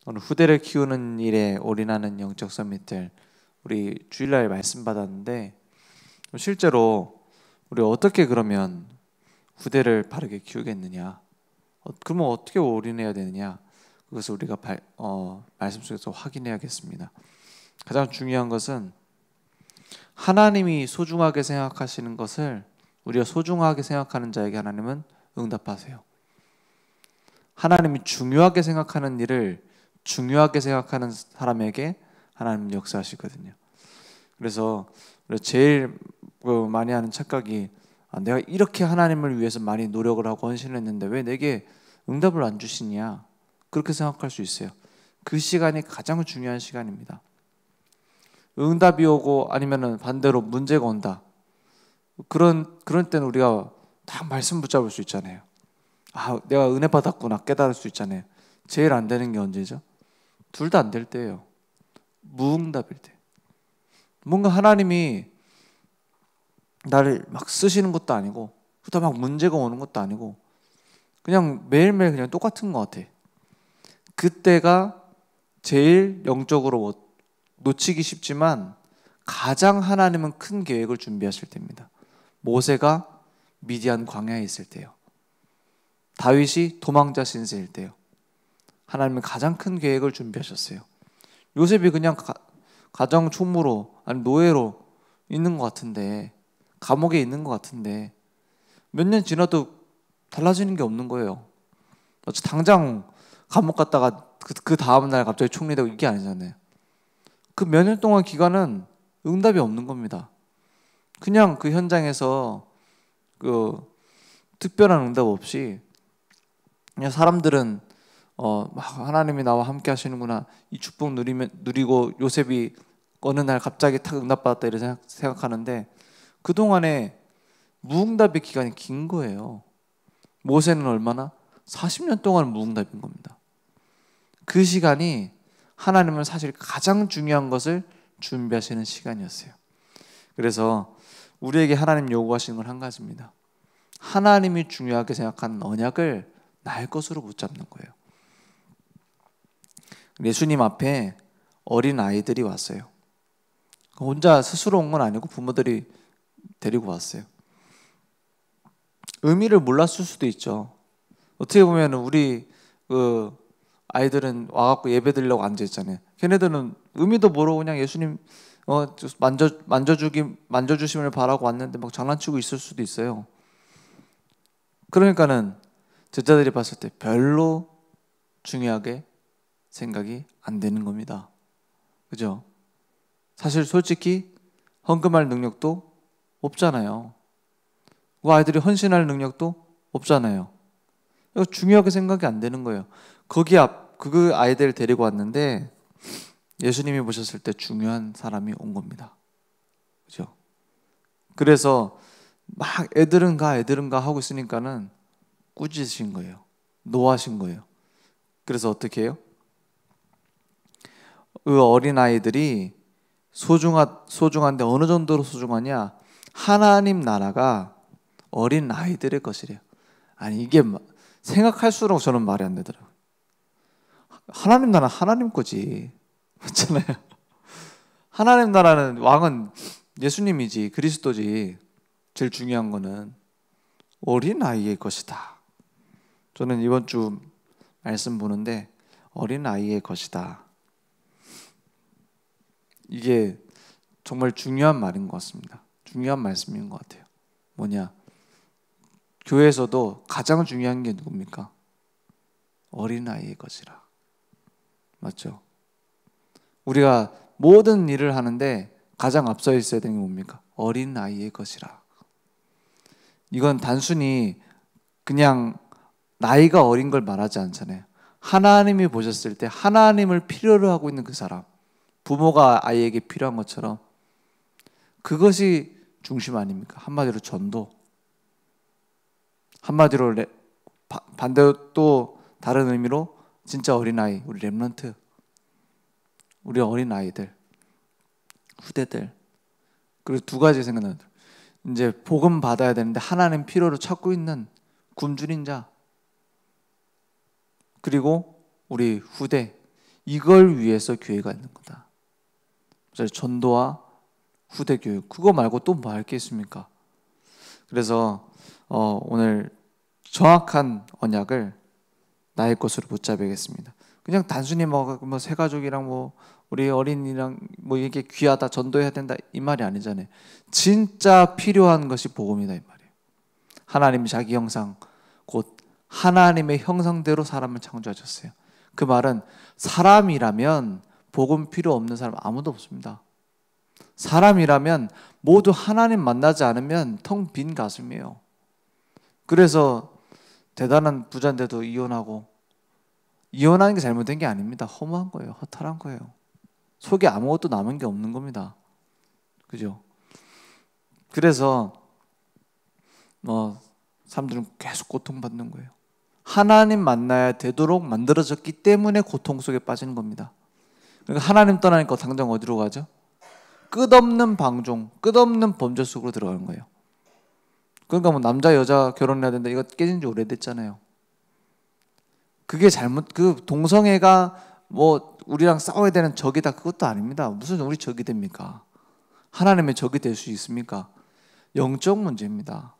오늘 후대를 키우는 일에 올인하는 영적 서밋들, 우리 주일날 말씀 받았는데 실제로 우리 어떻게 그러면 후대를 바르게 키우겠느냐? 그러면 어떻게 올인해야 되느냐? 그것을 우리가 말씀 속에서 확인해야겠습니다. 가장 중요한 것은 하나님이 소중하게 생각하시는 것을 우리가 소중하게 생각하는 자에게 하나님은 응답하세요. 하나님이 중요하게 생각하는 일을 중요하게 생각하는 사람에게 하나님은 역사하시거든요. 그래서 제일 많이 하는 착각이 내가 이렇게 하나님을 위해서 많이 노력을 하고 헌신을 했는데 왜 내게 응답을 안 주시냐, 그렇게 생각할 수 있어요. 그 시간이 가장 중요한 시간입니다. 응답이 오고 아니면은 반대로 문제가 온다, 그런 때는 우리가 다 말씀 붙잡을 수 있잖아요. 내가 은혜 받았구나 깨달을 수 있잖아요. 제일 안 되는 게 언제죠? 둘 다 안 될 때예요. 무응답일 때. 뭔가 하나님이 나를 막 쓰시는 것도 아니고 또 막 문제가 오는 것도 아니고 그냥 매일매일 그냥 똑같은 것 같아. 그때가 제일 영적으로 놓치기 쉽지만 가장 하나님은 큰 계획을 준비하실 때입니다. 모세가 미디안 광야에 있을 때요. 다윗이 도망자 신세일 때요. 하나님은 가장 큰 계획을 준비하셨어요. 요셉이 그냥 가정 총무로 아니 노예로 있는 것 같은데, 감옥에 있는 것 같은데 몇 년 지나도 달라지는 게 없는 거예요. 당장 감옥 갔다가 그 다음 날 갑자기 총리되고 이게 아니잖아요. 그 몇 년 동안 기간은 응답이 없는 겁니다. 그냥 그 현장에서 특별한 응답 없이 그냥 사람들은 하나님이 나와 함께 하시는구나, 이 축복 누리고 요셉이 어느 날 갑자기 탁 응답받았다 이렇게 생각하는데 그동안에 무응답의 기간이 긴 거예요. 모세는 얼마나? 40년 동안 무응답인 겁니다. 그 시간이 하나님은 사실 가장 중요한 것을 준비하시는 시간이었어요. 그래서 우리에게 하나님 요구하시는 건 한 가지입니다. 하나님이 중요하게 생각하는 언약을 나의 것으로 붙잡는 거예요. 예수님 앞에 어린 아이들이 왔어요. 혼자 스스로 온 건 아니고 부모들이 데리고 왔어요. 의미를 몰랐을 수도 있죠. 어떻게 보면 우리 아이들은 와갖고 예배 드리려고 앉아있잖아요. 걔네들은 의미도 모르고 그냥 예수님 만져주심을 바라고 왔는데 막 장난치고 있을 수도 있어요. 그러니까는 제자들이 봤을 때 별로 중요하게 생각이 안 되는 겁니다. 그죠? 사실 솔직히 헌금할 능력도 없잖아요. 그 아이들이 헌신할 능력도 없잖아요. 중요하게 생각이 안 되는 거예요. 그 아이들을 데리고 왔는데 예수님이 보셨을 때 중요한 사람이 온 겁니다. 그죠? 그래서 막 애들은 가 하고 있으니까는 꾸짖으신 거예요. 노하신 거예요. 그래서 어떻게 해요? 그 어린 아이들이 소중한데 어느 정도로 소중하냐? 하나님 나라가 어린 아이들의 것이래요. 아니 이게 생각할수록 저는 말이 안 되더라고요. 하나님 나라 하나님 거지, 맞잖아요. 하나님 나라는 왕은 예수님이지, 그리스도지. 제일 중요한 거는 어린 아이의 것이다. 저는 이번 주 말씀 보는데 어린 아이의 것이다, 이게 정말 중요한 말인 것 같습니다. 중요한 말씀인 것 같아요. 뭐냐? 교회에서도 가장 중요한 게 누굽니까? 어린아이의 것이라. 맞죠? 우리가 모든 일을 하는데 가장 앞서 있어야 되는 게 뭡니까? 어린아이의 것이라. 이건 단순히 그냥 나이가 어린 걸 말하지 않잖아요. 하나님이 보셨을 때 하나님을 필요로 하고 있는 그 사람, 부모가 아이에게 필요한 것처럼 그것이 중심 아닙니까? 한마디로 전도, 한마디로 반대로 또 다른 의미로 진짜 어린아이, 우리 렘넌트, 우리 어린아이들, 후대들. 그리고 두 가지 생각나요. 이제 복음 받아야 되는데 하나님 필요로 찾고 있는 굶주린 자, 그리고 우리 후대, 이걸 위해서 교회가 있는 거다. 전도와 후대 교육, 그거 말고 또 뭐 할 게 있습니까? 그래서 오늘 정확한 언약을 나의 것으로 붙잡아야겠습니다. 그냥 단순히 뭐 새 가족이랑 뭐 우리 어린이랑 뭐 이게 귀하다, 전도해야 된다, 이 말이 아니잖아요. 진짜 필요한 것이 복음이다, 이 말이에요. 하나님이 자기 형상, 곧 하나님의 형상대로 사람을 창조하셨어요. 그 말은 사람이라면 복음 필요 없는 사람 아무도 없습니다. 사람이라면 모두 하나님 만나지 않으면 텅 빈 가슴이에요. 그래서 대단한 부자인데도 이혼하고, 이혼하는 게 잘못된 게 아닙니다. 허무한 거예요. 허탈한 거예요. 속에 아무것도 남은 게 없는 겁니다. 그죠? 그래서 사람들은 계속 고통받는 거예요. 하나님 만나야 되도록 만들어졌기 때문에 고통 속에 빠지는 겁니다. 그러니까 하나님 떠나니까 당장 어디로 가죠? 끝없는 방종, 끝없는 범죄 속으로 들어가는 거예요. 그러니까 뭐 남자 여자 결혼해야 된다, 이거 깨진 지 오래됐잖아요. 그게 그 동성애가 뭐 우리랑 싸워야 되는 적이다, 그것도 아닙니다. 무슨 우리 적이 됩니까? 하나님의 적이 될 수 있습니까? 영적 문제입니다.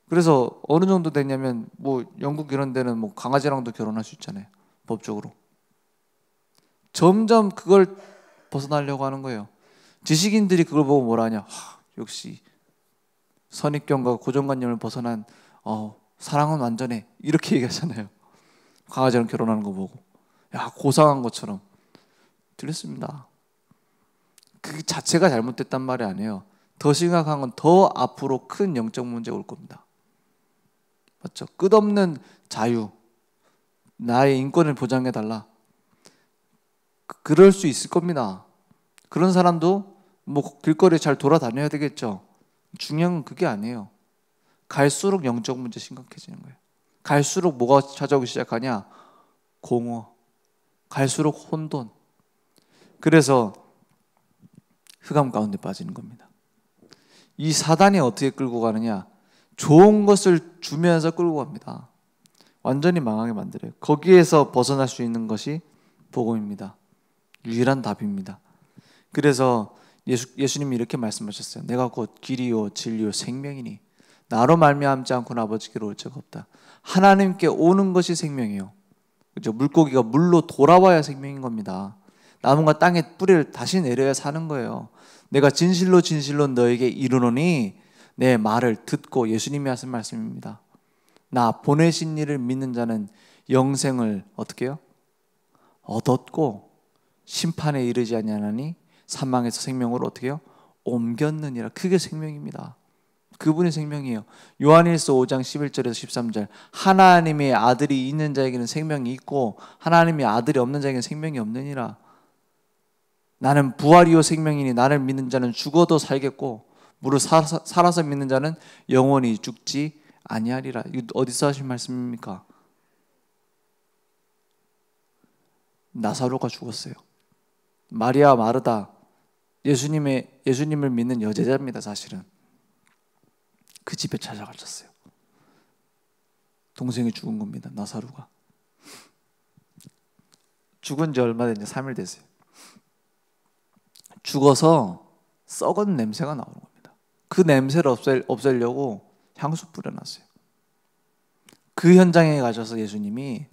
그래서 어느 정도 되냐면 뭐 영국 이런 데는 뭐 강아지랑도 결혼할 수 있잖아요, 법적으로. 점점 그걸 벗어나려고 하는 거예요. 지식인들이 그걸 보고 뭐라 하냐, 역시 선입견과 고정관념을 벗어난 사랑은 완전해, 이렇게 얘기하잖아요. 강아지랑 결혼하는 거 보고 야, 고상한 것처럼. 틀렸습니다. 그 자체가 잘못됐단 말이 아니에요. 더 심각한 건 더 앞으로 큰 영적 문제가 올 겁니다. 맞죠? 끝없는 자유, 나의 인권을 보장해달라, 그럴 수 있을 겁니다. 그런 사람도 뭐 길거리에 잘 돌아다녀야 되겠죠. 중요한 건 그게 아니에요. 갈수록 영적 문제 심각해지는 거예요. 갈수록 뭐가 찾아오기 시작하냐? 공허. 갈수록 혼돈. 그래서 흑암 가운데 빠지는 겁니다. 이 사단이 어떻게 끌고 가느냐? 좋은 것을 주면서 끌고 갑니다. 완전히 망하게 만들어요. 거기에서 벗어날 수 있는 것이 복음입니다. 유일한 답입니다. 그래서 예수님이 이렇게 말씀하셨어요. 내가 곧 길이요 진리요 생명이니 나로 말미암지 않고는 아버지께로 올 자가 없다. 하나님께 오는 것이 생명이에요. 그죠? 물고기가 물로 돌아와야 생명인 겁니다. 나무가 땅에 뿌리를 다시 내려야 사는 거예요. 내가 진실로 진실로 너에게 이르노니 내 말을 듣고, 예수님이 하신 말씀입니다. 나 보내신 이를 믿는 자는 영생을 어떻게 해요? 얻었고 심판에 이르지 아니하나니 사망에서 생명으로 어떻게 해요? 옮겼느니라. 그게 생명입니다. 그분의 생명이에요. 요한일서 5장 11절에서 13절, 하나님의 아들이 있는 자에게는 생명이 있고 하나님의 아들이 없는 자에게는 생명이 없느니라. 나는 부활이요 생명이니 나를 믿는 자는 죽어도 살겠고 무릇 살아서 믿는 자는 영원히 죽지 아니하리라. 이거 어디서 하신 말씀입니까? 나사로가 죽었어요. 마리아 마르다, 예수님을 믿는 여제자입니다. 사실은 그 집에 찾아가셨어요. 동생이 죽은 겁니다. 나사로가 죽은 지 얼마 됐냐? 3일 됐어요. 죽어서 썩은 냄새가 나오는 겁니다. 그 냄새를 없애려고 향수 뿌려놨어요. 그 현장에 가셔서 예수님이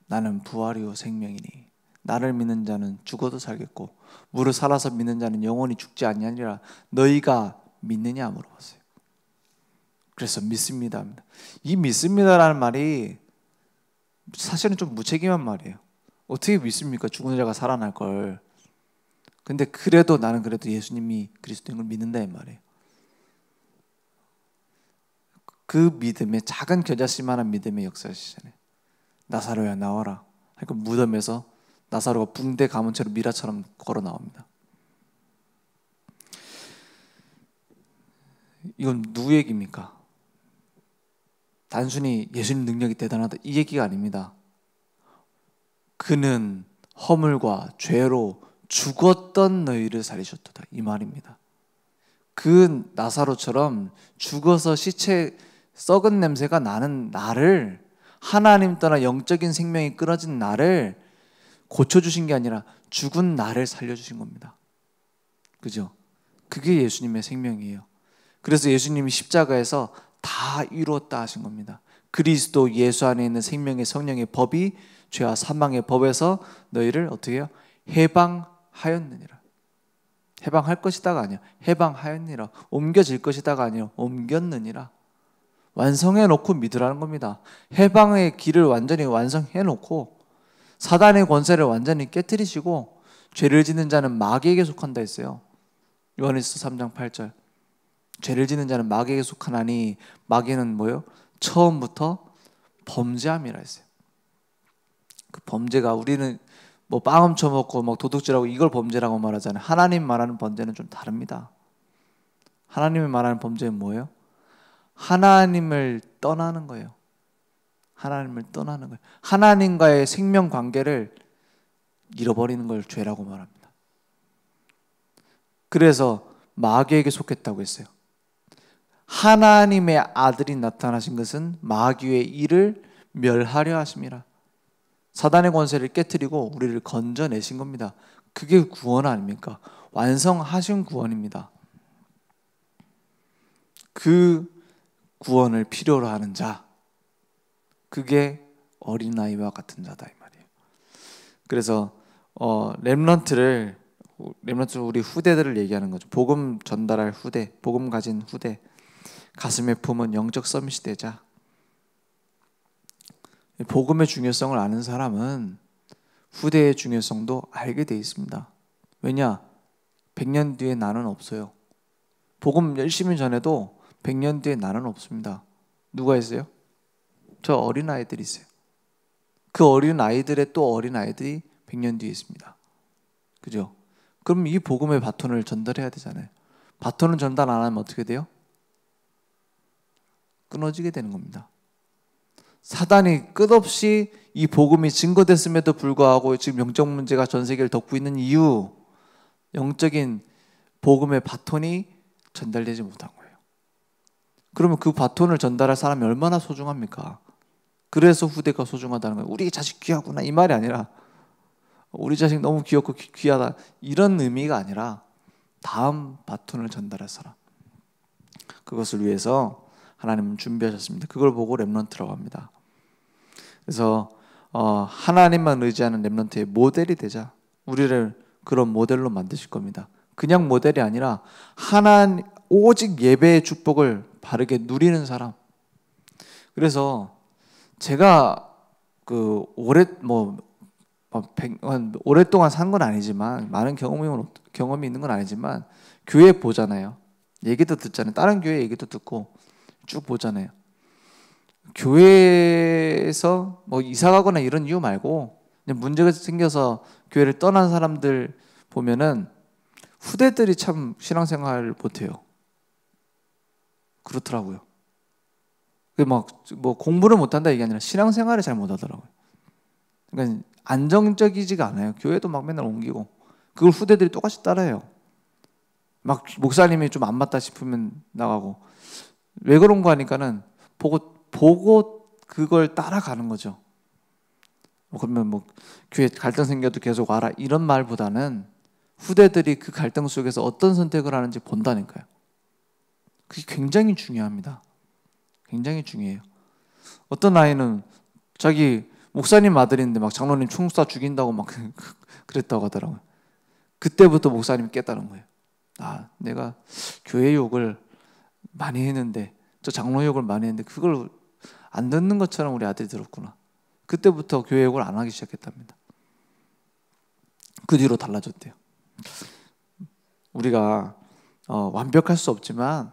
나는 부활이요 생명이니 나를 믿는 자는 죽어도 살겠고 무릇 살아서 믿는 자는 영원히 죽지 아니하리라. 너희가 믿느냐 물어봤어요. 그래서 믿습니다. 이 믿습니다라는 말이 사실은 좀 무책임한 말이에요. 어떻게 믿습니까? 죽은 자가 살아날 걸. 근데 그래도 나는 그래도 예수님이 그리스도인 걸 믿는다 이 말이에요. 그 믿음의 작은 겨자씨만한 믿음의 역사시잖아요. 나사로야 나와라. 그러니까 무덤에서 나사로가 붕대 감은 채로 미라처럼 걸어 나옵니다. 이건 누구 얘기입니까? 단순히 예수님 능력이 대단하다 이 얘기가 아닙니다. 그는 허물과 죄로 죽었던 너희를 살리셨도다 이 말입니다. 그 나사로처럼 죽어서 시체 썩은 냄새가 나는 나를 하나님 떠나 영적인 생명이 끊어진 나를 고쳐주신 게 아니라 죽은 나를 살려주신 겁니다. 그죠? 그게 예수님의 생명이에요. 그래서 예수님이 십자가에서 다 이루었다 하신 겁니다. 그리스도 예수 안에 있는 생명의 성령의 법이 죄와 사망의 법에서 너희를 어떻게 해요? 해방하였느니라. 해방할 것이다가 아니야. 해방하였느니라. 옮겨질 것이다가 아니요. 옮겼느니라. 완성해 놓고 믿으라는 겁니다. 해방의 길을 완전히 완성해 놓고 사단의 권세를 완전히 깨뜨리시고 죄를 짓는 자는 마귀에게 속한다 했어요. 요한일서 3장 8절. 죄를 짓는 자는 마귀에게 속하나니 마귀는 뭐예요? 처음부터 범죄함이라 했어요. 그 범죄가 우리는 뭐 빵 훔쳐먹고 막 도둑질하고 이걸 범죄라고 말하잖아요. 하나님 말하는 범죄는 좀 다릅니다. 하나님이 말하는 범죄는 뭐예요? 하나님을 떠나는 거예요. 하나님을 떠나는 거예요. 하나님과의 생명 관계를 잃어버리는 걸 죄라고 말합니다. 그래서 마귀에게 속했다고 했어요. 하나님의 아들이 나타나신 것은 마귀의 일을 멸하려 하심이라. 사단의 권세를 깨뜨리고 우리를 건져내신 겁니다. 그게 구원 아닙니까? 완성하신 구원입니다. 그 구원을 필요로 하는 자, 그게 어린아이와 같은 자다 이 말이에요. 그래서 렘넌트를 우리 후대들을 얘기하는 거죠. 복음 전달할 후대, 복음 가진 후대, 가슴에 품은 영적 서밋이 되자. 복음의 중요성을 아는 사람은 후대의 중요성도 알게 돼 있습니다. 왜냐? 100년 뒤에 나는 없어요. 복음 열심히 전해도 100년 뒤에 나는 없습니다. 누가 있어요? 저 어린아이들이 있어요. 그 어린아이들의 또 어린아이들이 100년 뒤에 있습니다. 그죠? 그럼 이 복음의 바톤을 전달해야 되잖아요. 바톤을 전달 안 하면 어떻게 돼요? 끊어지게 되는 겁니다. 사단이 끝없이 이 복음이 증거됐음에도 불구하고 지금 영적 문제가 전 세계를 덮고 있는 이유, 영적인 복음의 바톤이 전달되지 못한 거예요. 그러면 그 바톤을 전달할 사람이 얼마나 소중합니까? 그래서 후대가 소중하다는 거예요. 우리 자식 귀하구나 이 말이 아니라 우리 자식 너무 귀엽고 귀하다 이런 의미가 아니라 다음 바톤을 전달할 사람, 그것을 위해서 하나님은 준비하셨습니다. 그걸 보고 렘넌트라고 합니다. 그래서 하나님만 의지하는 렘넌트의 모델이 되자. 우리를 그런 모델로 만드실 겁니다. 그냥 모델이 아니라 오직 예배의 축복을 바르게 누리는 사람. 그래서 제가 오랫동안 산 건 아니지만 많은 경험이 있는 건 아니지만 교회 보잖아요. 얘기도 듣잖아요. 다른 교회 얘기도 듣고 쭉 보잖아요. 교회에서 뭐 이사 가거나 이런 이유 말고 그냥 문제가 생겨서 교회를 떠난 사람들 보면은 후대들이 참 신앙생활을 못해요. 그렇더라고요. 뭐 공부를 못한다 이게 아니라 신앙생활을 잘 못하더라고요. 그러니까 안정적이지가 않아요. 교회도 막 맨날 옮기고 그걸 후대들이 똑같이 따라해요. 막 목사님이 좀 안 맞다 싶으면 나가고. 왜 그런 거 하니까는 보고 그걸 따라가는 거죠. 그러면 교회 갈등 생겨도 계속 와라 이런 말보다는 후대들이 그 갈등 속에서 어떤 선택을 하는지 본다니까요. 그게 굉장히 중요합니다. 굉장히 중요해요. 어떤 아이는 자기 목사님 아들인데 막 장로님 총 쏴 죽인다고 막 그랬다고 하더라고요. 그때부터 목사님이 깼다는 거예요. 내가 교회 욕을 많이 했는데 저 장로 욕을 많이 했는데 그걸 안 듣는 것처럼 우리 아들이 들었구나. 그때부터 교회 욕을 안 하기 시작했답니다. 그 뒤로 달라졌대요. 우리가 완벽할 수 없지만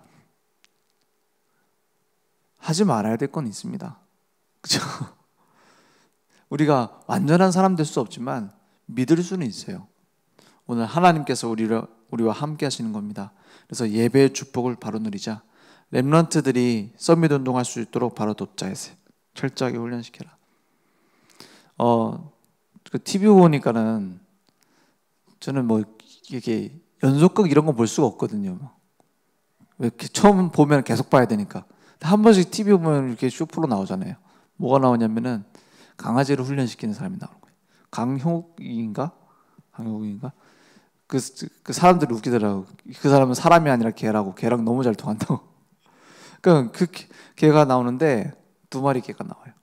하지 말아야 될 건 있습니다. 그렇죠? 우리가 완전한 사람 될 수 없지만 믿을 수는 있어요. 오늘 하나님께서 우리와 함께 하시는 겁니다. 그래서 예배의 축복을 바로 누리자. 렘넌트들이 서밋 운동할 수 있도록 바로 돕자 했어요. 철저하게 훈련시켜라. 그 TV 보니까는 저는 이렇게 연속극 이런 거 볼 수가 없거든요. 왜 이렇게 처음 보면 계속 봐야 되니까. 한 번씩 TV 보면 이렇게 쇼프로 나오잖아요. 뭐가 나오냐면은 강아지를 훈련시키는 사람이 나오는 거예요. 강효인가? 강효인가? 그 사람들이 웃기더라고. 그 사람은 사람이 아니라 개라고. 개랑 너무 잘 통한다고. 그러니까 그 개가 나오는데 두 마리 개가 나와요.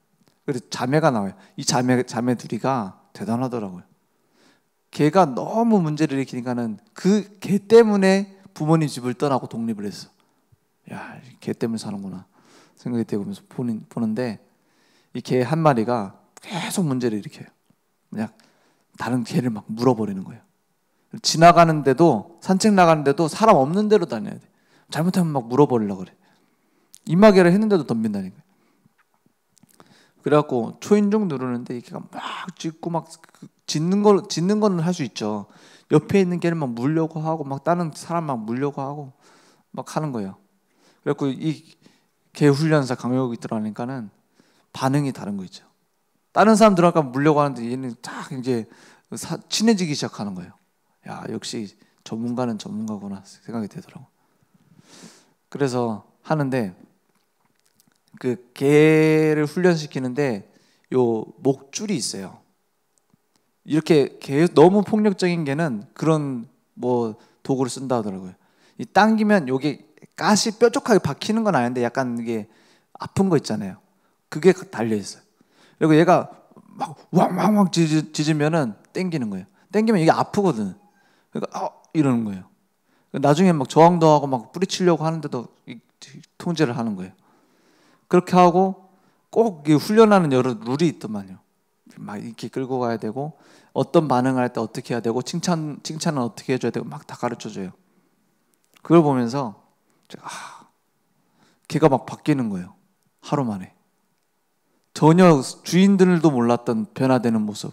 그리고 자매가 나와요. 이 자매 둘이가 대단하더라고요. 개가 너무 문제를 일으키니까는 그 개 때문에 부모님 집을 떠나고 독립을 했어. 야, 개 때문에 사는구나 생각이 되면서 보는데 이 개 한 마리가 계속 문제를 일으켜요. 그냥 다른 개를 막 물어버리는 거예요. 지나가는데도 산책 나가는데도 사람 없는 데로 다녀야 돼. 잘못하면 막 물어버리려고 그래. 이마개를 했는데도 덤빈다니까. 그래갖고 초인종 누르는데 이게 막 짖고 막 짖는 거는 할 수 있죠. 옆에 있는 개를 막 물려고 하고 막 다른 사람 막 물려고 하고 막 하는 거예요. 그래갖고 이 개 훈련사 강요육이 들어가니까는 반응이 다른 거 있죠. 다른 사람 들어가니까 물려고 하는데 얘는 딱 이제 친해지기 시작하는 거예요. 야, 역시 전문가는 전문가구나 생각이 되더라고. 그래서 하는데 그 개를 훈련시키는데 요 목줄이 있어요. 이렇게 개 너무 폭력적인 개는 그런 뭐 도구를 쓴다 하더라고요. 이 당기면 요게 가시 뾰족하게 박히는 건 아닌데 약간 이게 아픈 거 있잖아요. 그게 달려 있어요. 그리고 얘가 막 왕왕왕 짖으면은 땡기는 거예요. 땡기면 이게 아프거든. 그러니까 이러는 거예요. 나중에 막 저항도 하고 막 뿌리치려고 하는데도 통제를 하는 거예요. 그렇게 하고 꼭 훈련하는 여러 룰이 있더만요. 막 이렇게 끌고 가야 되고 어떤 반응을 할 때 어떻게 해야 되고 칭찬은 어떻게 해줘야 되고 막 다 가르쳐줘요. 그걸 보면서 제가 걔가 막 바뀌는 거예요. 하루 만에. 전혀 주인들도 몰랐던 변화되는 모습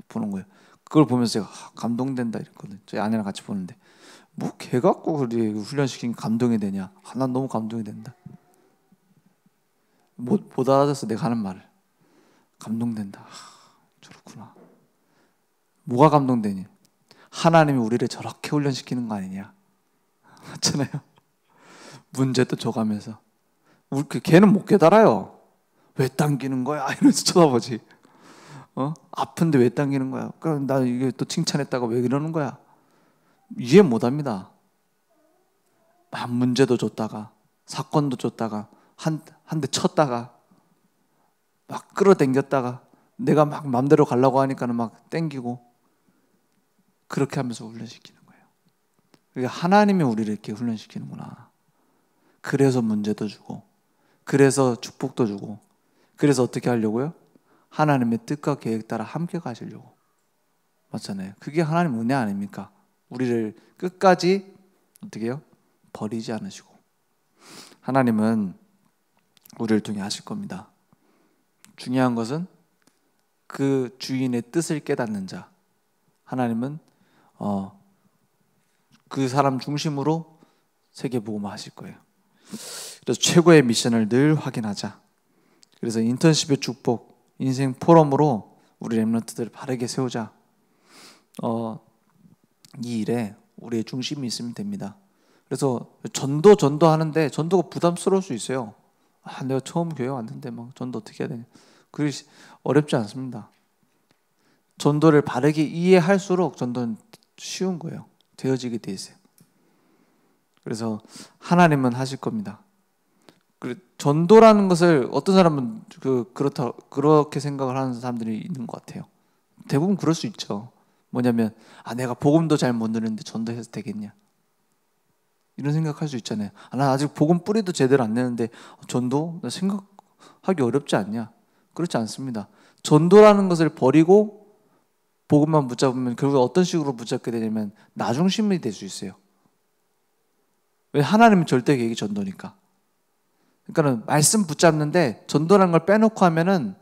보는 거예요. 그걸 보면서 제가 감동된다 이랬거든요. 저희 아내랑 같이 보는데 뭐 걔 갖고 그리 훈련시킨 감동이 되냐. 난 너무 감동이 된다. 못 알아듣어 내가 하는 말을. 감동된다. 저렇구나. 뭐가 감동되니? 하나님이 우리를 저렇게 훈련시키는 거 아니냐. 맞잖아요. 문제도 줘가면서 걔는 못 깨달아요. 왜 당기는 거야? 이러면서 쳐다보지. 아픈데 왜 당기는 거야? 그럼 나 이게 또 칭찬했다가 왜 이러는 거야? 이해 못합니다. 막 문제도 줬다가 사건도 줬다가 한 대 쳤다가 막 끌어당겼다가 내가 막 맘대로 가려고 하니까는 막 땡기고 그렇게 하면서 훈련시키는 거예요. 그러니까 하나님이 우리를 이렇게 훈련시키는구나. 그래서 문제도 주고 그래서 축복도 주고 그래서 어떻게 하려고요? 하나님의 뜻과 계획 따라 함께 가시려고. 맞잖아요. 그게 하나님 은혜 아닙니까? 우리를 끝까지 어떻게 해요? 버리지 않으시고. 하나님은 우리를 통해 하실 겁니다. 중요한 것은 그 주인의 뜻을 깨닫는 자. 하나님은 그 사람 중심으로 세계복음화 하실 거예요. 그래서 최고의 미션을 늘 확인하자. 그래서 인턴십의 축복, 인생 포럼으로 우리 렘넌트들을 바르게 세우자. 이 일에 우리의 중심이 있으면 됩니다. 그래서 전도 하는데 전도가 부담스러울 수 있어요. 내가 처음 교회 왔는데 막 전도 어떻게 해야 되냐. 그게 어렵지 않습니다. 전도를 바르게 이해할수록 전도는 쉬운 거예요. 되어지게 돼 있어요. 그래서 하나님은 하실 겁니다. 전도라는 것을 어떤 사람은 그렇게 생각을 하는 사람들이 있는 것 같아요. 대부분 그럴 수 있죠. 뭐냐면 내가 복음도 잘 못 누리는데 전도해서 되겠냐 이런 생각할 수 있잖아요. 나 아직 복음 뿌리도 제대로 안 내는데 전도? 나 생각하기 어렵지 않냐? 그렇지 않습니다. 전도라는 것을 버리고 복음만 붙잡으면 결국 어떤 식으로 붙잡게 되냐면 나 중심이 될 수 있어요. 왜? 하나님은 절대 계획이 전도니까. 그러니까 말씀 붙잡는데 전도라는 걸 빼놓고 하면은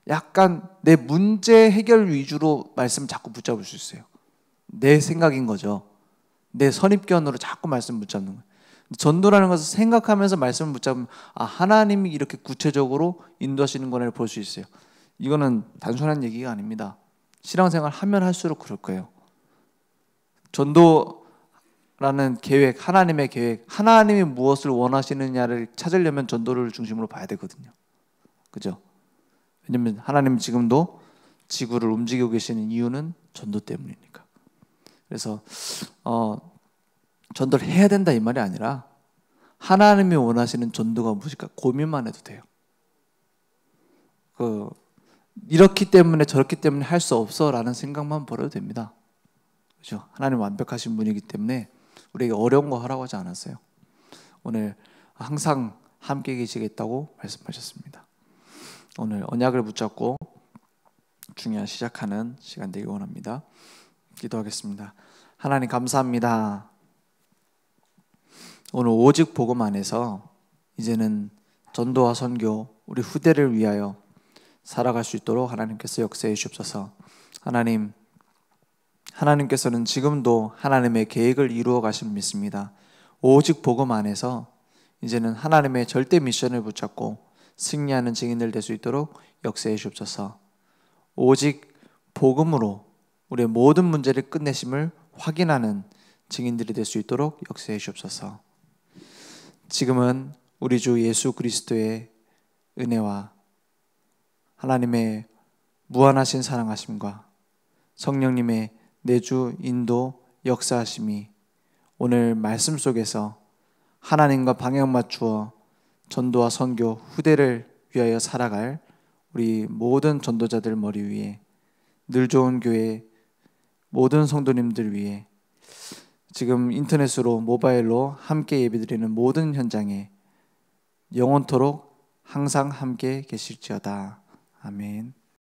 약간 내 문제 해결 위주로 말씀 자꾸 붙잡을 수 있어요. 내 생각인 거죠. 내 선입견으로 자꾸 말씀 붙잡는 거예요. 전도라는 것을 생각하면서 말씀을 붙잡으면 하나님이 이렇게 구체적으로 인도하시는 거를 볼 수 있어요. 이거는 단순한 얘기가 아닙니다. 신앙생활 하면 할수록 그럴 거예요. 전도라는 계획, 하나님의 계획, 하나님이 무엇을 원하시느냐를 찾으려면 전도를 중심으로 봐야 되거든요. 그죠? 왜냐하면 하나님 지금도 지구를 움직이고 계시는 이유는 전도 때문이니까. 그래서 전도를 해야 된다 이 말이 아니라 하나님이 원하시는 전도가 무엇일까 고민만 해도 돼요. 이렇기 때문에 저렇기 때문에 할 수 없어라는 생각만 버려도 됩니다. 그렇죠? 하나님 완벽하신 분이기 때문에 우리에게 어려운 거 하라고 하지 않았어요. 오늘 항상 함께 계시겠다고 말씀하셨습니다. 오늘 언약을 붙잡고 중요한 시작하는 시간 되기 원합니다. 기도하겠습니다. 하나님 감사합니다. 오늘 오직 복음 안에서 이제는 전도와 선교, 우리 후대를 위하여 살아갈 수 있도록 하나님께서 역사해 주옵소서. 하나님께서는 지금도 하나님의 계획을 이루어 가심을 믿습니다. 오직 복음 안에서 이제는 하나님의 절대 미션을 붙잡고 승리하는 증인들 될 수 있도록 역사해 주옵소서. 오직 복음으로 우리의 모든 문제를 끝내심을 확인하는 증인들이 될 수 있도록 역사해 주옵소서. 지금은 우리 주 예수 그리스도의 은혜와 하나님의 무한하신 사랑하심과 성령님의 내주 인도 역사하심이 오늘 말씀 속에서 하나님과 방향 맞추어 전도와 선교 후대를 위하여 살아갈 우리 모든 전도자들 머리 위에, 늘 좋은 교회 모든 성도님들 위해, 지금 인터넷으로 모바일로 함께 예배드리는 모든 현장에 영원토록 항상 함께 계실지어다. 아멘.